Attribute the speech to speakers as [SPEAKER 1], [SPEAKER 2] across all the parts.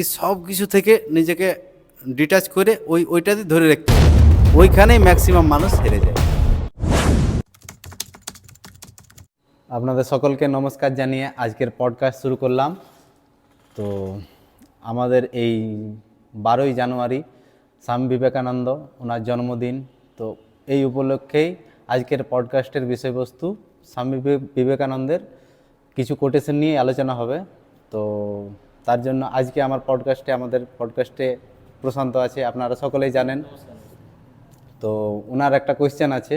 [SPEAKER 1] এই সব কিছু থেকে নিজেকে ডিটাচ করে ওইটাতে ধরে রাখতে হবে। ওইখানেই ম্যাক্সিমাম মানুষ হেরে যায়। আপনাদের সকলকে নমস্কার জানিয়ে আজকের পডকাস্ট শুরু করলাম। তো আমাদের এই 12ই জানুয়ারি স্বামী বিবেকানন্দ ওনার জন্মদিন। তো এই উপলক্ষেই আজকের পডকাস্টের বিষয়বস্তু স্বামী বিবেকানন্দের কিছু কোটেশন নিয়ে আলোচনা হবে। তো তার জন্য আজকে আমাদের পডকাস্টে প্রশান্ত আছে, আপনারা সকলেই জানেন। তো ওনার একটা কোয়েশ্চেন আছে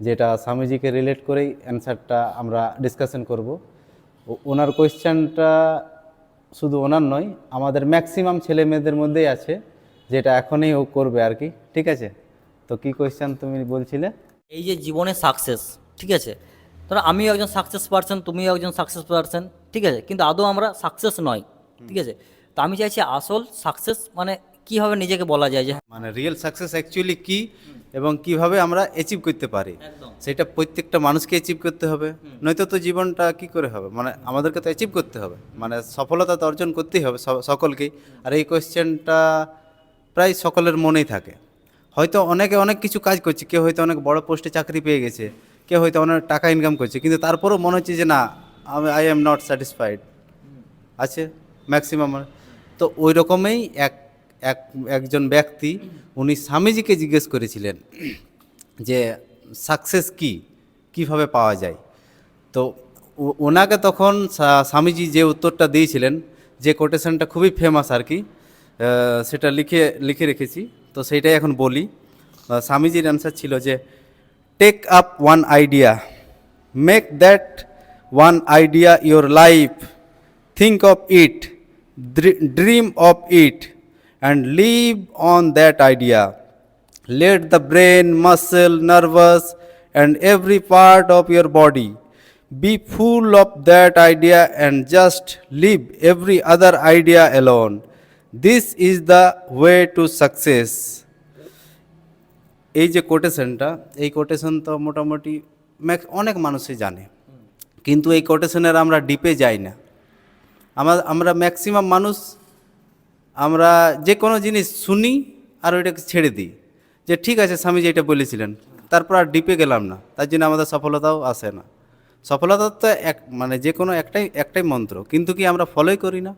[SPEAKER 1] যেটা স্বামীজিকে রিলেট করেই অ্যান্সারটা আমরা ডিসকাশন করব। ওনার কোয়েশ্চেনটা শুধু ওনার নয়, আমাদের ম্যাক্সিমাম ছেলে মেয়েদের মধ্যেই আছে, যেটা এখনই ও করবে আর কি। ঠিক আছে, তো কি কোয়েশ্চেন তুমি বলছিলে?
[SPEAKER 2] এই যে জীবনে সাকসেস, ঠিক আছে, ধরো আমিও একজন সাকসেস পারসন, তুমিও একজন সাকসেস পারসন, ঠিক আছে, কিন্তু আদৌ আমরা সাকসেস নয়, ঠিক আছে। তো আমি চাইছি আসল সাকসেস মানে কীভাবে নিজেকে বলা যায় যে
[SPEAKER 1] মানে রিয়েল সাকসেস অ্যাকচুয়ালি কি এবং কিভাবে আমরা অ্যাচিভ করতে পারি,
[SPEAKER 2] একদম
[SPEAKER 1] সেটা প্রত্যেকটা মানুষকে অ্যাচিভ করতে হবে। নয়তো তো জীবনটা কি করে হবে? মানে আমাদেরকে তো অ্যাচিভ করতে হবে, মানে সফলতা তো অর্জন করতেই হবে সকলকেই। আর এই কোয়েশ্চেনটা প্রায় সকলের মনেই থাকে। হয়তো অনেকে অনেক কিছু কাজ করছে, কেউ হয়তো অনেক বড় পোস্টে চাকরি পেয়ে গেছে, কেউ হয়তো অনেক টাকা ইনকাম করছে, কিন্তু তারপরেও মনে হচ্ছে যে না, আই এম নট স্যাটিসফাইড আছে ম্যাক্সিমাম। তো ওই রকমই একজন ব্যক্তি উনি স্বামীজিকে জিজ্ঞেস করেছিলেন যে সাকসেস কি, কিভাবে পাওয়া যায়। তো ওনাকে তখন স্বামীজি যে উত্তরটা দিয়েছিলেন, যে কোটেশনটা খুবই ফেমাস আর কি, সেটা লিখে রেখেছি, তো সেইটাই এখন বলি। স্বামীজির অ্যান্সার ছিল যে take up one idea, make that one idea your life, think of it, dream of it, and live on that idea. Let the brain, muscle, nervous, and every part of your body be full of that idea and just leave every other idea alone. This is the way to success. এই যে কোটেশনটা, এই quotation তো মোটামুটি অনেক মানুষই জানে, কিন্তু এই কোটেশনের আমরা ডিপে যাই না। আমরা ম্যাক্সিমাম মানুষ আমরা যে কোনো জিনিস শুনি আর ওইটাকে ছেড়ে দিই, যে ঠিক আছে স্বামীজি এটা বলেছিলেন, তারপর আর ডিপে গেলাম না। তার জন্য আমাদের সফলতাও আসে না। সফলতা তো মানে যে কোনো একটাই মন্ত্র, কিন্তু কি আমরা ফলোই করি না।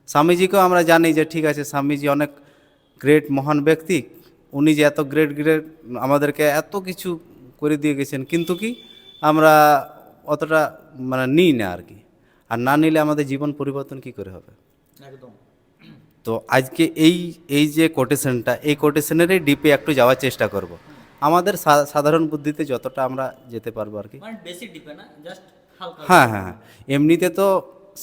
[SPEAKER 1] স্বামীজিকেও আমরা জানি যে ঠিক আছে স্বামীজি অনেক গ্রেট মহান ব্যক্তি, উনি যে এত গ্রেট আমাদেরকে এত কিছু করে দিয়ে গেছেন, কিন্তু কি আমরা অতটা মানে নিই না আর কি। আর না নিলে আমাদের জীবন পরিবর্তন কি করে হবে?
[SPEAKER 2] একদম।
[SPEAKER 1] তো আজকে এই যে কোটেশনটা, এই কোটেশনেরই ডিপে একটু যাওয়ার চেষ্টা করব, আমাদের সাধারণ বুদ্ধিতে যতটা আমরা যেতে পারবো আর কি।
[SPEAKER 2] মানে বেসিক ডিপে না, জাস্ট হালকা।
[SPEAKER 1] হ্যাঁ হ্যাঁ হ্যাঁ, এমনিতে তো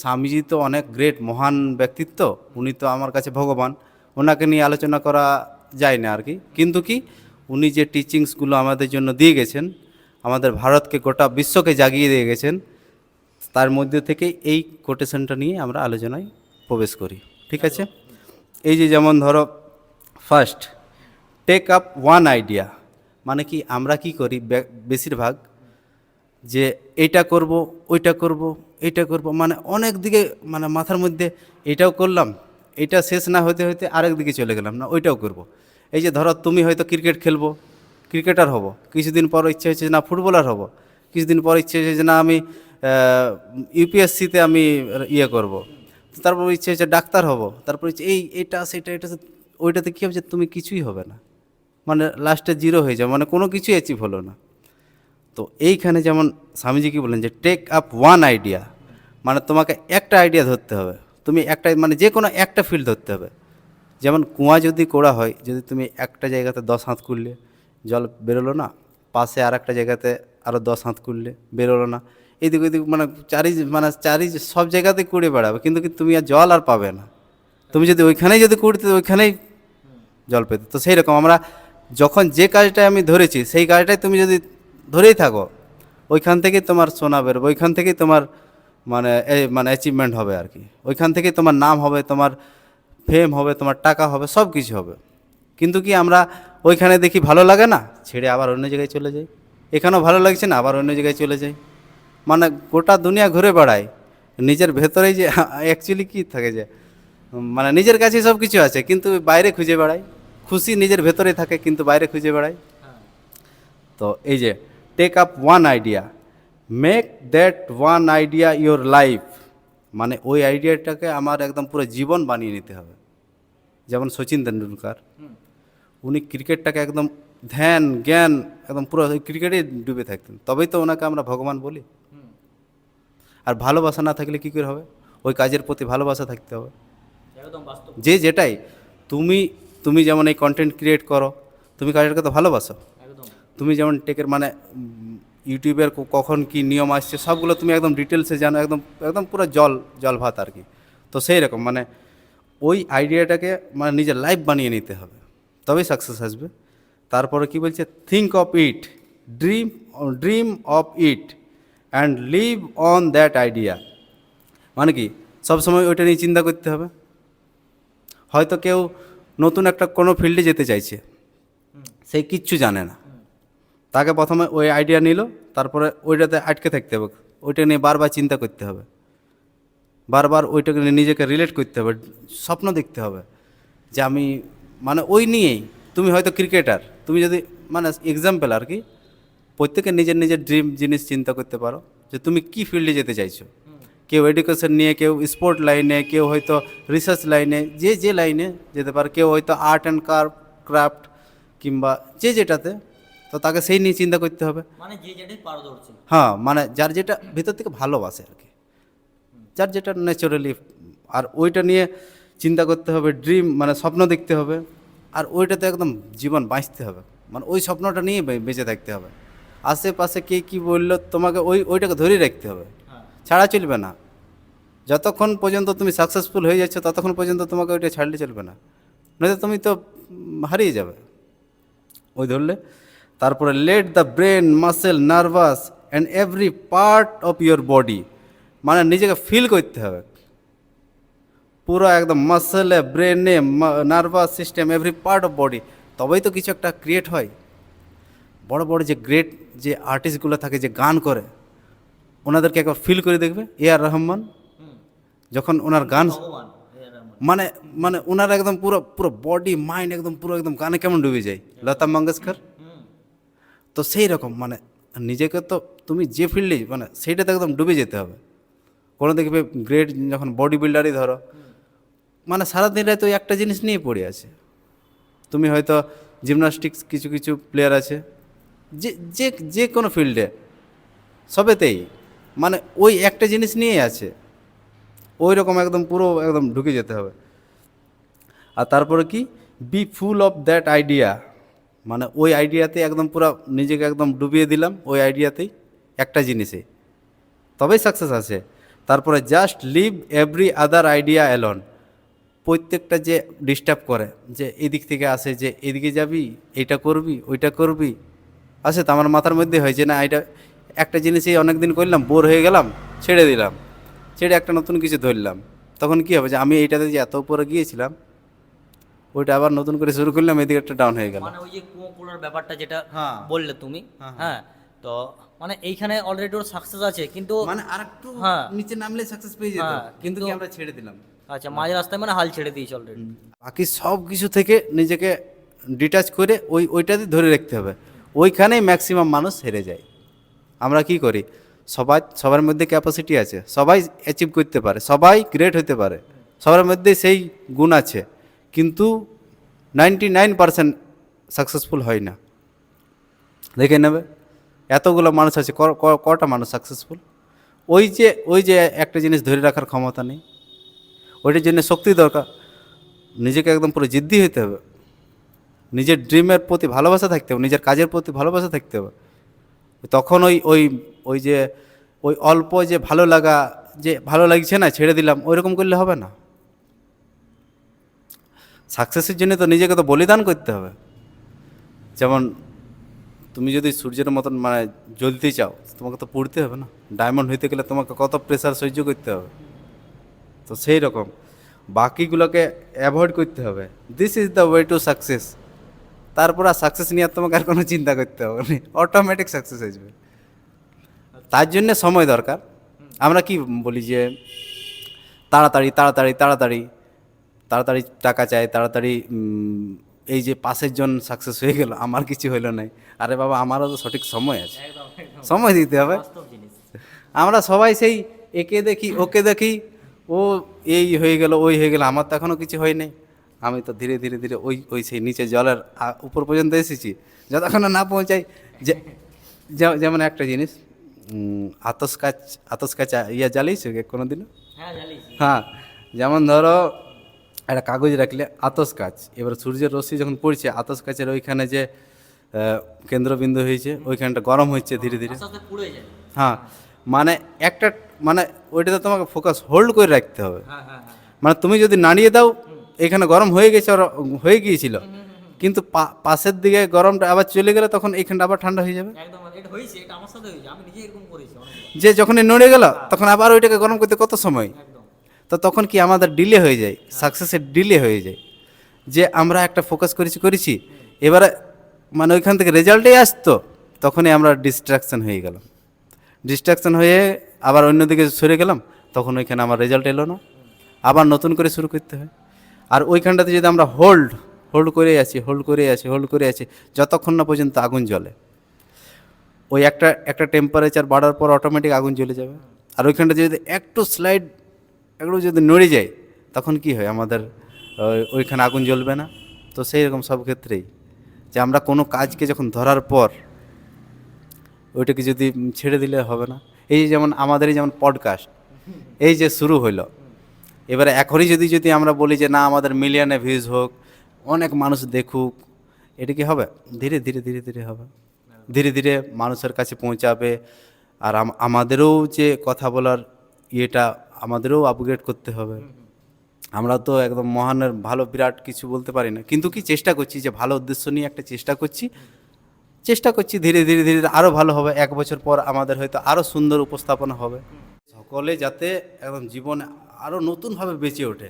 [SPEAKER 1] স্বামীজি তো অনেক গ্রেট মহান ব্যক্তিত্ব, উনি তো আমার কাছে ভগবান, ওনাকে নিয়ে আলোচনা করা যায় না আর কি। কিন্তু কি উনি যে টিচিংসগুলো আমাদের জন্য দিয়ে গেছেন, আমাদের ভারতকে গোটা বিশ্বকে জাগিয়ে দিয়ে গেছেন, তার মধ্যে থেকে এই কোটেশনটা নিয়ে আমরা আলোচনায় প্রবেশ করি। ঠিক আছে, এই যে যেমন ধরো first, take up one idea, মানে কি আমরা কি করি বেশিরভাগ, যে এইটা করব, ওইটা করব, এইটা করব, মানে অনেক দিকে, মানে মাথার মধ্যে এইটাও করলাম, এইটা শেষ না হতে হতে আরেক দিকে চলে গেলাম, না ওইটাও করব। এই যে ধরো তুমি হয়তো ক্রিকেট খেলবো, ক্রিকেটার হব, কিছুদিন পর ইচ্ছে হচ্ছে না ফুটবলার হব, কিছুদিন পর ইচ্ছে হচ্ছে যে না আমি ইউপিএসসিতে আমি ইয়ে করব, তারপর ইচ্ছে হচ্ছে ডাক্তার হব, তারপর ইচ্ছে এটা সেটা এটা, ওইটাতে কী হচ্ছে তুমি কিছুই হবে না, মানে লাস্টে জিরো হয়ে যাবে, মানে কোনো কিছুই অ্যাচিভ হলো না। তো এইখানে যেমন স্বামীজি কি বলেন যে টেক আপ ওয়ান আইডিয়া, মানে তোমাকে একটা আইডিয়া ধরতে হবে, তুমি একটা মানে যে কোনো একটা ফিল্ড ধরতে হবে। যেমন কুয়া যদি কোড়া হয়, যদি তুমি একটা জায়গাতে 10 হাত করলে জল বেরোলো না, পাশে আর একটা জায়গাতে আরও 10 হাত করলে বেরোলো না, এদিক ওইদিক মানে চারি সব জায়গাতেই কুড়ে বেড়াবে, কিন্তু তুমি আর জল আর পাবে না। তুমি যদি ওইখানেই যদি কুড়তে ওইখানেই জল পেতে। তো সেই রকম আমরা যখন যে কাজটাই আমি ধরেছি, সেই কাজটাই তুমি যদি ধরেই থাকো, ওইখান থেকেই তোমার সোনা বেরোবে, ওইখান থেকেই তোমার মানে অ্যাচিভমেন্ট হবে আর কি, ওইখান থেকেই তোমার নাম হবে, তোমার ফেম হবে, তোমার টাকা হবে, সব কিছু হবে। কিন্তু কি আমরা ওইখানে দেখি ভালো লাগে না, ছেড়ে আবার অন্য জায়গায় চলে যাই, এখানেও ভালো লাগছে না আবার অন্য জায়গায় চলে যাই, মানে গোটা দুনিয়া ঘুরে বেড়ায়, নিজের ভেতরেই যে অ্যাকচুয়ালি কী থাকে যে মানে নিজের কাছে সব কিছু আছে কিন্তু বাইরে খুঁজে বেড়াই, খুশি নিজের ভেতরে থাকে কিন্তু বাইরে খুঁজে বেড়াই। তো এই যে take up one idea, make that one idea your life, মানে ওই আইডিয়াটাকে আমার একদম পুরো জীবন বানিয়ে নিতে হবে। যেমন সচিন তেন্ডুলকার, উনি ক্রিকেটটাকে একদম ধ্যান জ্ঞান একদম পুরো ওই ক্রিকেটে ডুবে থাকতেন, তবেই তো ওনাকে আমরা ভগবান বলি। আর ভালোবাসা না থাকলে কী করে হবে? ওই কাজের প্রতি ভালোবাসা থাকতে হবে।
[SPEAKER 2] একদম বাস্তব।
[SPEAKER 1] যে যেটাই তুমি তুমি যেমন এই কন্টেন্ট ক্রিয়েট করো, তুমি কাজটাকে তো ভালোবাসো।
[SPEAKER 2] একদম।
[SPEAKER 1] তুমি যেমন টেকের মানে ইউটিউবের কখন কি নিয়ম আসছে সবগুলো তুমি একদম ডিটেলসে জানো, একদম একদম পুরো জল ভাত আর কি। তো সেই রকম মানে ওই আইডিয়াটাকে মানে নিজের লাইফ বানিয়ে নিতে হবে, তবেই সাকসেস আসবে। তারপরে কি বলছে, think of it, dream dream of it and live on that idea. মানে কি সবসময় ওইটা নিয়ে চিন্তা করতে হবে। হয়তো কেউ নতুন একটা কোনো ফিল্ডে যেতে চাইছে, সে কিচ্ছু জানে না, তাকে প্রথমে ওই আইডিয়া নিল, তারপরে ওইটাতে আটকে থাকতে হবে, ওইটা নিয়ে বারবার চিন্তা করতে হবে, বারবার ওইটাকে নিয়ে নিজেকে রিলেট করতে হবে, স্বপ্ন দেখতে হবে যে আমি মানে ওই নিয়েই। তুমি হয়তো ক্রিকেটার, তুমি যদি মানে এক্সাম্পল আর কি, প্রত্যেকে নিজের নিজের ড্রিম জিনিস চিন্তা করতে পারো যে তুমি কি ফিল্ডে যেতে চাইছো। কেউ এডুকেশন নিয়ে, কেউ স্পোর্ট লাইনে, কেউ হয়তো রিসার্চ লাইনে, যে যে লাইনে যেতে পারে, কেউ হয়তো আর্ট অ্যান্ড ক্রাফট কিংবা যে যেটাতে, তো তাকে সেই নিয়ে চিন্তা করতে হবে।
[SPEAKER 2] মানে যে যেটাই পারদর্শী।
[SPEAKER 1] হ্যাঁ, মানে যার যেটা ভিতর থেকে ভালোবাসে আর কি, যার যেটা ন্যাচারালি, আর ওইটা নিয়ে চিন্তা করতে হবে, ড্রিম মানে স্বপ্ন দেখতে হবে, আর ওইটাতে একদম জীবন বাঁচতে হবে, মানে ওই স্বপ্নটা নিয়ে বেঁচে থাকতে হবে। আশেপাশে কে কী বললো তোমাকে ওইটাকে ধরে রাখতে হবে, ছাড়া চলবে না। যতক্ষণ পর্যন্ত তুমি সাকসেসফুল হয়ে যাচ্ছ ততক্ষণ পর্যন্ত তোমাকে ওইটা ছাড়লে চলবে না, নয়তো তুমি তো হারিয়ে যাবে ওই ধরলে। তারপরে let the brain muscle nervous and every part of your body, মানে নিজেকে ফিল করতে হবে পুরো একদম মাসেলে, ব্রেনে, nervous system, every part of body, তবেই তো কিছু একটা ক্রিয়েট হয়। বড় বড় যে গ্রেট যে আর্টিস্টগুলো থাকে যে গান করে, ওনাদেরকে একবার ফিল করে দেখবে। আর রহমান যখন ওনার গান
[SPEAKER 2] ভগবান।
[SPEAKER 1] মানে মানে ওনার একদম পুরো পুরো বডি মাইন্ড একদম পুরো একদম গানে কেমন ডুবে যায়, লতা মঙ্গেশকর। তো সেই রকম মানে নিজেকে তো তুমি যে ফিল্ডে মানে সেইটাতে একদম ডুবে যেতে হবে। কোনো দেখবে গ্রেট যখন বডি বিল্ডারই ধরো, মানে সারাদিন রাত ওই একটা জিনিস নিয়ে পড়ে আছে। তুমি হয়তো জিমনাস্টিক্স কিছু কিছু প্লেয়ার আছে, যে যে যে কোনো ফিল্ডে সবেতেই মানে ওই একটা জিনিস নিয়েই আছে, ওই রকম একদম পুরো একদম ঢুকে যেতে হবে। আর তারপরে কি, be full of that idea, মানে ওই আইডিয়াতে একদম পুরো নিজেকে একদম ডুবিয়ে দিলাম ওই আইডিয়াতেই, একটা জিনিসে, তবেই সাকসেস আসে। তারপরে just leave every other idea alone, প্রত্যেকটা যে ডিস্টার্ব করে, যে এদিক থেকে আসে যে এদিকে যাবি, এইটা করবি ওইটা করবি, আসে তো আমার মাথার মধ্যে হয় যে না এটা একটা জিনিসই অনেক দিন করলাম, বোর হয়ে গেলাম, ছেড়ে দিলাম, ছেড়ে একটা নতুন কিছু ধরলাম। তখন কী হবে যে আমি এইটাতে যে এত উপরে গিয়েছিলাম ওইটা আবার নতুন করে শুরু করলাম, এদিকে একটা ডাউন হয়ে গেল।
[SPEAKER 2] মানে ওই যে কুয়োর ব্যাপারটা যেটা
[SPEAKER 1] হ্যাঁ।
[SPEAKER 2] বললে তুমি, হ্যাঁ, তো মানে এইখানে অলরেডি ওর সাকসেস আছে, কিন্তু
[SPEAKER 1] মানে আরেকটু
[SPEAKER 2] হ্যাঁ।
[SPEAKER 1] নিচে নামলে সাকসেস পেয়ে যেত,
[SPEAKER 2] হ্যাঁ,
[SPEAKER 1] কিন্তু কি
[SPEAKER 2] কিন্তু-
[SPEAKER 1] আমরা ছেড়ে দিলাম।
[SPEAKER 2] আচ্ছা, মাঝ রাস্তায় মানে হাল ছেড়ে দিয়েছে অলরেডি।
[SPEAKER 1] বাকি সব কিছু থেকে নিজেকে ডিটাচ করে ওইটাতে ধরে রাখতে হবে, ওইখানেই ম্যাক্সিমাম মানুষ হেরে যায়। আমরা কি করি, সবার মধ্যে ক্যাপাসিটি আছে, সবাই অ্যাচিভ করতে পারে, সবাই গ্রেট হতে পারে, সবার মধ্যে সেই গুণ আছে, কিন্তু 99% সাকসেসফুল হয় না। দেখে নেবে এতগুলো মানুষ আছে, কটা মানুষ সাকসেসফুল? ওই যে একটা জিনিস ধরে রাখার ক্ষমতা নেই, ওইটার জন্য শক্তি দরকার, নিজেকে একদম পুরো জিদ্দি হতে হবে, নিজের ড্রিমের প্রতি ভালোবাসা থাকতে হবে, নিজের কাজের প্রতি ভালোবাসা থাকতে হবে। তখন ওই ওই ওই যে ওই অল্প যে ভালো লাগা, যে ভালো লাগছে না ছেড়ে দিলাম, ওইরকম করলে হবে না। সাকসেসের জন্য তো নিজেকে তো বলিদান করতে হবে। যেমন তুমি যদি সূর্যের মতন মানে জ্বলতে চাও, তোমাকে তো পড়তে হবে না, ডায়মন্ড হইতে গেলে তোমাকে কত প্রেসার সহ্য করতে হবে। তো সেই রকম বাকিগুলোকে অ্যাভয়েড করতে হবে। This is the way to success. তারপর আর সাকসেস নিয়ে আর তোমাকে আর কোনো চিন্তা করতে হবে না, অটোমেটিক সাকসেস আসবে। তার জন্যে সময় দরকার। আমরা কি বলি যে তাড়াতাড়ি তাড়াতাড়ি তাড়াতাড়ি, তাড়াতাড়ি টাকা চায়, তাড়াতাড়ি এই যে পাশের জন সাকসেস হয়ে গেল, আমার কিছু হইলো নাই। আরে বাবা, আমারও তো সঠিক সময় আছে,
[SPEAKER 2] একদম একদম
[SPEAKER 1] সময় দিতে হবে।
[SPEAKER 2] বাস্তব জিনিস।
[SPEAKER 1] আমরা সবাই সেই একে দেখি ওকে দেখি, ও এই হয়ে গেল ওই হয়ে গেল, আমার তো এখনও কিছু হয় নাই। আমি তো ধীরে ধীরে ধীরে ওই ওই সেই নিচে জলের উপর পর্যন্ত এসেছি, যতক্ষণ না পৌঁছাই। যে যেমন একটা জিনিস, আতস কাচ ইয়া জ্বালিয়েছে কোনো দিনও?
[SPEAKER 2] হ্যাঁ জানিস।
[SPEAKER 1] হ্যাঁ, যেমন ধরো একটা কাগজ রাখলে আতস কাচ, এবার সূর্যের রশ্মি যখন পড়ছে আতস কাচের ওইখানে যে কেন্দ্রবিন্দু হয়েছে ওইখানটা গরম হচ্ছে ধীরে ধীরে।
[SPEAKER 2] আস্তে আস্তে পুড়ে যায়।
[SPEAKER 1] হ্যাঁ, মানে একটা মানে ওইটাতে তোমাকে ফোকাস হোল্ড করে রাখতে হবে।
[SPEAKER 2] হ্যাঁ হ্যাঁ হ্যাঁ।
[SPEAKER 1] মানে তুমি যদি নাড়িয়ে দাও, এখানে গরম হয়ে গেছে আর হয়ে গিয়েছিল, কিন্তু পাশের দিকে গরমটা আবার চলে গেলে তখন এইখানটা আবার ঠান্ডা হয়ে যাবে।
[SPEAKER 2] একদম এটা হয়েছে, এটা আমার সাথে হয়েছে, আমি নিজে এরকম করেছি অনেকবার।
[SPEAKER 1] যে যখনই নড়ে গেল তখন আবার ওইটাকে গরম করতে কত সময়,
[SPEAKER 2] একদম।
[SPEAKER 1] তো তখন কি আমাদের ডিলে হয়ে যায়, সাকসেসের ডিলে হয়ে যায়। যে আমরা একটা ফোকাস করেছি এবারে মানে ওইখান থেকে রেজাল্টেই আসতো, তখনই আমরা ডিস্ট্রাকশন হয়ে গেলাম, ডিস্ট্রাকশন হয়ে আবার অন্যদিকে সরে গেলাম, তখন ওইখানে আমার রেজাল্ট এলো না, আবার নতুন করে শুরু করতে হয়। আর ওইখানটাতে যদি আমরা হোল্ড করে আছি যতক্ষণ না পর্যন্ত আগুন জ্বলে, ওই একটা টেম্পারেচার বাড়ার পর অটোমেটিক আগুন জ্বলে যাবে। আর ওইখানটা যদি একটু যদি নড়ে যায়, তখন কি হয় আমাদের ওইখানে আগুন জ্বলবে না। তো সেই রকম সব ক্ষেত্রেই যে আমরা কোনো কাজকে যখন ধরার পর ওইটাকে যদি ছেড়ে দিলে হবে না। এই যে যেমন আমাদের এই যেমন পডকাস্ট এই যে শুরু হইলো, এবারে এখনই যদি আমরা বলি যে না আমাদের মিলিয়নে ভিউজ হোক, অনেক মানুষ দেখুক, এটা কি হবে? ধীরে ধীরে ধীরে ধীরে হবে, ধীরে ধীরে মানুষের কাছে পৌঁছাবে। আর আমাদেরও যে কথা বলার ইয়েটা আমাদেরও আপগ্রেড করতে হবে। আমরা তো একদম মহানের ভালো বিরাট কিছু বলতে পারি না, কিন্তু কি চেষ্টা করছি যে ভালো উদ্দেশ্য নিয়ে একটা চেষ্টা করছি ধীরে ধীরে ধীরে আরও ভালো হবে। 1 বছর পর আমাদের হয়তো আরও সুন্দর উপস্থাপনা হবে। সকলে যাতে একদম জীবনে আরও নতুনভাবে বেঁচে ওঠে।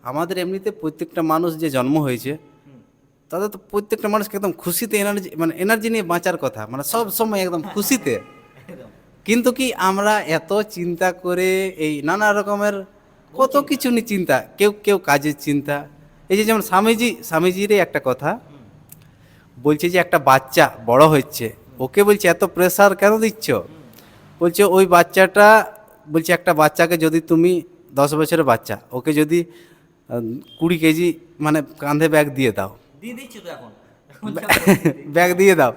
[SPEAKER 1] আমাদের এমনিতে প্রত্যেকটা মানুষ যে জন্ম হয়েছে, তাদের তো প্রত্যেকটা মানুষকে একদম খুশিতে এনার্জি নিয়ে বাঁচার কথা, মানে সব সময় একদম খুশিতে। কিন্তু কি আমরা এত চিন্তা করে এই নানা রকমের কত কিছু নিয়ে চিন্তা, কেউ কাজের চিন্তা। এই যে যেমন স্বামীজিরই একটা কথা বলছে যে একটা বাচ্চা বড় হচ্ছে, ওকে বলছে এত প্রেসার কেন দিচ্ছ? বলছে ওই বাচ্চাটা, বলছে একটা বাচ্চাকে যদি তুমি 10 বছরের বাচ্চা, ওকে যদি 20 কেজি মানে কাঁধে ব্যাগ দিয়ে দাও,
[SPEAKER 2] দিয়ে দিচ্ছি তো এখন।
[SPEAKER 1] ব্যাগ দিয়ে দাও,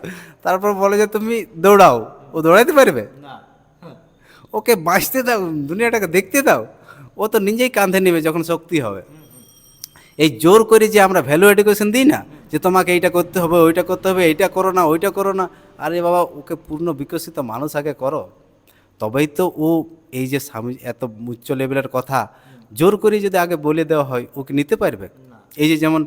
[SPEAKER 1] তারপর বলে যে তুমি দৌড়াও, ও দৌড়াইতে পারবে?
[SPEAKER 2] না। হ্যাঁ।
[SPEAKER 1] ওকে বাঁচতে দাও, দুনিয়াটাকে দেখতে দাও, ও তো নিজেই কাঁধে নেবে যখন শক্তি হবে। এই জোর করে যে আমরা ভ্যালু এডুকেশন দিই না, যে তোমাকে এইটা করতে হবে ওইটা করতে হবে, এইটা করো না ওইটা করো না, আরে বাবা ওকে পূর্ণ বিকশিত মানুষ আগে করো, তবেই তো ও এই যে স্বামী এত উচ্চ লেভেলের কথা জোর করে যদি আগে বলে দেওয়া হয়, ওকে নিতে পারবে? এই যে যেমন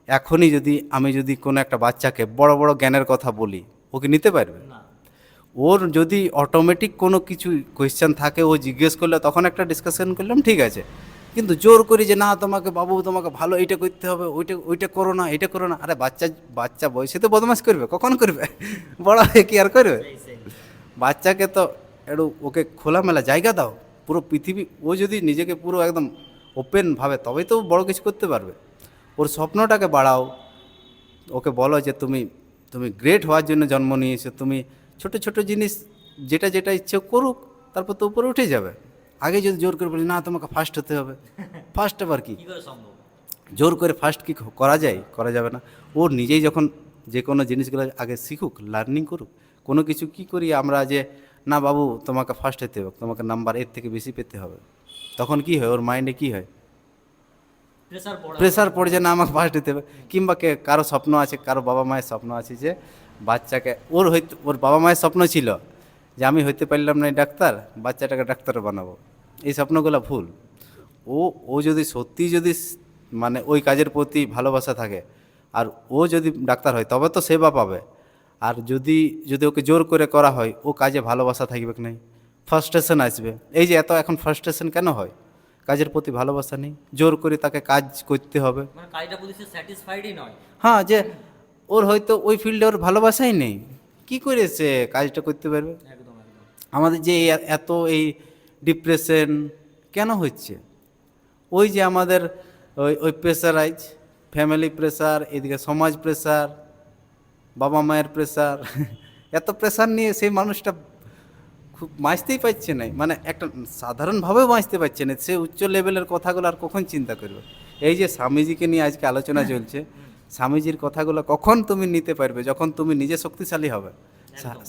[SPEAKER 1] এখনই আমি যদি কোনো একটা বাচ্চাকে বড় বড় জ্ঞানের কথা বলি, ওকে নিতে পারবে?
[SPEAKER 2] না।
[SPEAKER 1] ওর যদি অটোমেটিক কোনো কিছু কোয়েশ্চেন থাকে, ও জিজ্ঞেস করলে তখন একটা ডিসকাশন করলাম, ঠিক আছে। কিন্তু জোর করি যে না তোমাকে বাবু তোমাকে ভালো এইটা করতে হবে, ওইটা করো না এটা করো না, আরে বাচ্চা বয়সে তো বদমাশ করবে, কখন করবে? বড় হয়ে কি আর করবে? বাচ্চাকে তো একটু ওকে খোলামেলা জায়গা দাও, পুরো পৃথিবী ও যদি নিজেকে পুরো একদম ওপেন ভাবে, তবেই তো বড় কিছু করতে পারবে। ওর স্বপ্নটাকে বাড়াও, ওকে বলো যে তুমি গ্রেট হওয়ার জন্য জন্ম নিয়েছো, তুমি ছোট ছোট জিনিস যেটা ইচ্ছে করুক, তারপর তো উপরে উঠে যাবে। আগে যদি জোর করে বলি না তোমাকে ফার্স্ট হতে হবে, ফার্স্ট আবার কি?
[SPEAKER 2] কি করে সম্ভব?
[SPEAKER 1] জোর করে ফার্স্ট কি করা যায়? করা যাবে না। ও নিজেই যখন যে কোনো জিনিসগুলো আগে শিখুক, লার্নিং করুক। কোনো কিছু কি করি আমরা যে না বাবু তোমাকে ফার্স্ট হতে হবে, তোমাকে নাম্বার এর থেকে বেশি পেতে হবে, তখন কি হয় ওর মাইন্ডে কি হয়? প্রেসার পড়ে যে না আমাকে ফার্স্ট হতে হবে। কিংবা কারো স্বপ্ন আছে, কারো বাবা মায়ের স্বপ্ন আছে যে বাচ্চাকে ওর বাবা মায়ের স্বপ্ন ছিল যে আমি হইতে পারলাম না ডাক্তার, বাচ্চাটাকে ডাক্তার বানাবো। এই স্বপ্নগুলো ভুল। ও যদি সত্যি মানে ওই কাজের প্রতি ভালোবাসা থাকে, আর ও যদি ডাক্তার হয় তবে তো সেবা পাবে। আর যদি ওকে জোর করে করা হয়, ও কাজে ভালোবাসা থাকবে কি নাই, ফার্স্ট্রেশন আসবে। এই যে এখন ফার্স্ট্রেশন কেন হয়? কাজের প্রতি ভালোবাসা নেই, জোর করে তাকে কাজ করতে হবে।
[SPEAKER 2] মানে কাজটা প্রতি সে স্যাটিসফাইডই নয়।
[SPEAKER 1] হ্যাঁ, যে ওর হয়তো ওই ফিল্ডে ওর ভালোবাসাই নেই, কি করে সে কাজটা করতে পারবে?
[SPEAKER 2] একদম একদম।
[SPEAKER 1] আমাদের যে এত এই ডিপ্রেশন কেন হচ্ছে? ওই যে আমাদের ওই ওই প্রেসারাইজ, ফ্যামিলি প্রেসার, এদিকে সমাজ প্রেসার, বাবা মায়ের প্রেসার, এত প্রেসার নিয়ে সেই মানুষটা খুব বাঁচতেই পারছে না, মানে একটা সাধারণভাবেও বাঁচতে পারছে না, সে উচ্চ লেভেলের কথাগুলো আর কখন চিন্তা করবে? এই যে স্বামীজিকে নিয়ে আজকে আলোচনা চলছে, স্বামীজির কথাগুলো কখন তুমি নিতে পারবে? যখন তুমি নিজে শক্তিশালী হবে।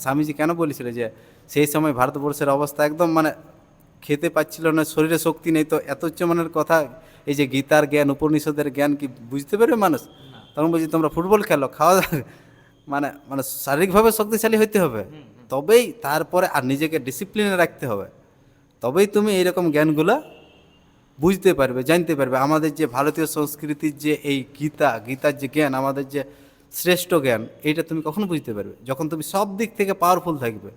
[SPEAKER 1] স্বামীজি কেন বলেছিল যে সেই সময় ভারতবর্ষের অবস্থা একদম মানে খেতে পাচ্ছিল না, শরীরে শক্তি নেই, তো এত উচ্চমানের কথা, এই যে গীতার জ্ঞান, উপনিষদের জ্ঞান কি বুঝতে পারবে মানুষ? তখন বলছি তোমরা ফুটবল খেলো, খাওয়া দাওয়া, মানে মানে শারীরিকভাবে শক্তিশালী হতে হবে, তবেই তারপরে আর নিজেকে ডিসিপ্লিনে রাখতে হবে, তবেই তুমি এইরকম জ্ঞানগুলো বুঝতে পারবে, জানতে পারবে। আমাদের যে ভারতীয় সংস্কৃতির যে এই গীতার যে জ্ঞান, আমাদের যে শ্রেষ্ঠ জ্ঞান, এইটা তুমি কখনো বুঝতে পারবে যখন তুমি সব দিক থেকে পাওয়ারফুল থাকবে,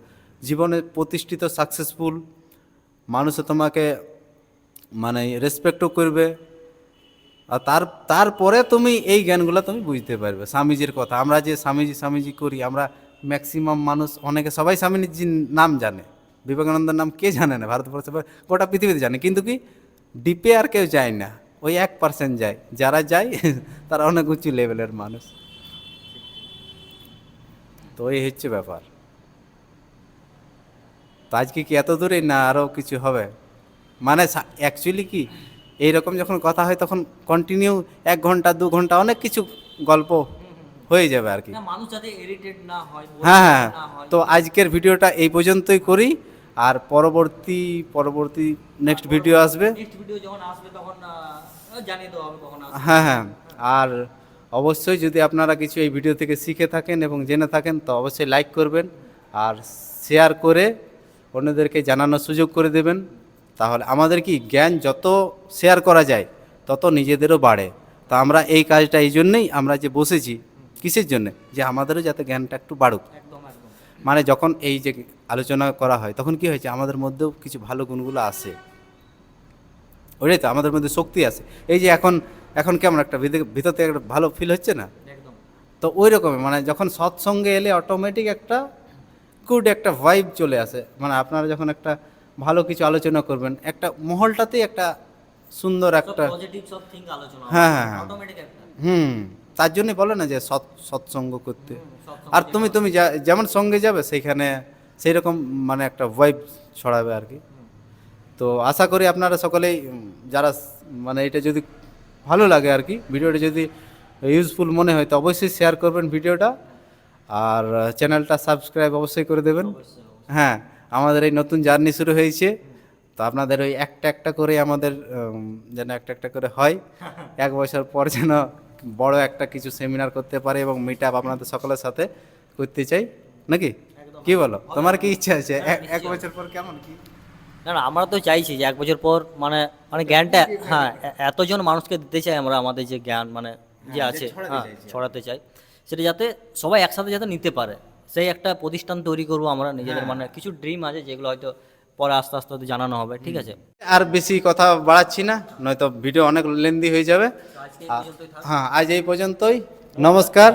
[SPEAKER 1] জীবনে প্রতিষ্ঠিত, সাকসেসফুল, মানুষে তোমাকে মানে রেসপেক্টও করবে, আর তারপরে তুমি এই জ্ঞানগুলো তুমি বুঝতে পারবে। স্বামীজির কথা, আমরা যে স্বামীজি করি, আমরা ম্যাক্সিমাম মানুষ, অনেকে সবাই স্বামীজির নাম জানে, বিবেকানন্দের নাম কে জানে না? ভারতবর্ষে গোটা পৃথিবীতে জানে, কিন্তু কি ডিপে আর কেউ যায় না, ওই 1% যায়, যারা যায় তারা অনেক উঁচু লেভেলের মানুষ। তো এই হচ্ছে ব্যাপার। তো আজকে কি এত দূরেই না আরও কিছু হবে? মানে অ্যাকচুয়ালি কি এইরকম যখন কথা হয় তখন কন্টিনিউ 1 ঘন্টা 2 ঘন্টা অনেক কিছু গল্প হয়ে যাবে আর কি।
[SPEAKER 2] না, মানুষ যাতে ইরিটেট না হয়,
[SPEAKER 1] হ্যাঁ হ্যাঁ,
[SPEAKER 2] না হয়।
[SPEAKER 1] তো আজকের ভিডিওটা এই পর্যন্তই করি, আর পরবর্তী নেক্সট ভিডিও আসবে।
[SPEAKER 2] নেক্সট ভিডিও যখন আসবে তখন জানিয়ে দেওয়া হবে কখন আসবে।
[SPEAKER 1] হ্যাঁ হ্যাঁ, আর অবশ্যই যদি আপনারা কিছু এই ভিডিও থেকে শিখে থাকেন এবং জেনে থাকেন, তো অবশ্যই লাইক করবেন আর শেয়ার করে অন্যদেরকে জানানোর সুযোগ করে দেবেন। তাহলে আমাদের কি জ্ঞান যত শেয়ার করা যায় তত নিজেদেরও বাড়ে। তো আমরা এই কাজটা এই জন্যেই আমরা যে বসেছি, কিসের জন্যে? যে আমাদেরও যাতে জ্ঞানটা একটু বাড়ুক।
[SPEAKER 2] একদম একদম।
[SPEAKER 1] মানে যখন এই যে আলোচনা করা হয় তখন কি হয়েছে, আমাদের মধ্যেও কিছু ভালো গুণগুলো আসে, ওইটাই তো আমাদের মধ্যে শক্তি আছে। এই যে এখন কেমন একটা ভিতর থেকে একটা ভালো ফিল হচ্ছে না?
[SPEAKER 2] একদম।
[SPEAKER 1] তো ওই রকমই মানে যখন সৎসঙ্গে এলে অটোমেটিক একটা গুড একটা ভাইব চলে আসে। মানে আপনারা যখন একটা ভালো কিছু আলোচনা করবেন, একটা মহলটাতেই একটা সুন্দর একটা,
[SPEAKER 2] পজিটিভ সব থিঙ্ক আলোচনা
[SPEAKER 1] হ্যাঁ হ্যাঁ হ্যাঁ,
[SPEAKER 2] অটোমেটিক একটা।
[SPEAKER 1] তার জন্যই বলে না যে সৎসঙ্গ করতে।
[SPEAKER 2] সৎসঙ্গ
[SPEAKER 1] আর তুমি যেমন সঙ্গে যাবে সেইখানে সেই রকম মানে একটা ভাইব ছড়াবে আর কি। তো আশা করি আপনারা সকলেই যারা মানে এটা যদি ভালো লাগে আর কি, ভিডিওটা যদি ইউজফুল মনে হয় তো অবশ্যই শেয়ার করবেন ভিডিওটা, আর চ্যানেলটা সাবস্ক্রাইব অবশ্যই করে দেবেন। হ্যাঁ, আমাদের এই নতুন জার্নি শুরু হয়েছে, তো আপনাদের ওই একটা করে আমাদের যেন একটা করে হয়, 1 বছর পর যেন বড় একটা কিছু সেমিনার করতে পারে এবং মিট আপ আপনাদের সকলের সাথে করতে চাই, নাকি কি বলো? তোমার কি ইচ্ছা আছে 1 বছর পর কেমন কি?
[SPEAKER 2] না না, আমরা তো চাইছি যে 1 বছর পর মানে মানে জ্ঞানটা, হ্যাঁ, এতজন মানুষকে দিতে চাই আমরা, আমাদের যে জ্ঞান মানে যে আছে, হ্যাঁ, ছড়াতে চাই, সেটা যাতে সবাই একসাথে যাতে নিতে পারে, সেই একটা প্রতিষ্ঠান তৈরি করবো আমরা নিজেদের। মানে কিছু ড্রিম আছে যেগুলো হয়তো পরে আস্তে আস্তে হয়তো জানানো হবে, ঠিক আছে?
[SPEAKER 1] আর বেশি কথা বাড়াচ্ছি না, নয়তো ভিডিও অনেক লেন্দি হয়ে যাবে।
[SPEAKER 2] আজকে এই পর্যন্তই থাক।
[SPEAKER 1] হ্যাঁ, আজ এই পর্যন্তই, নমস্কার।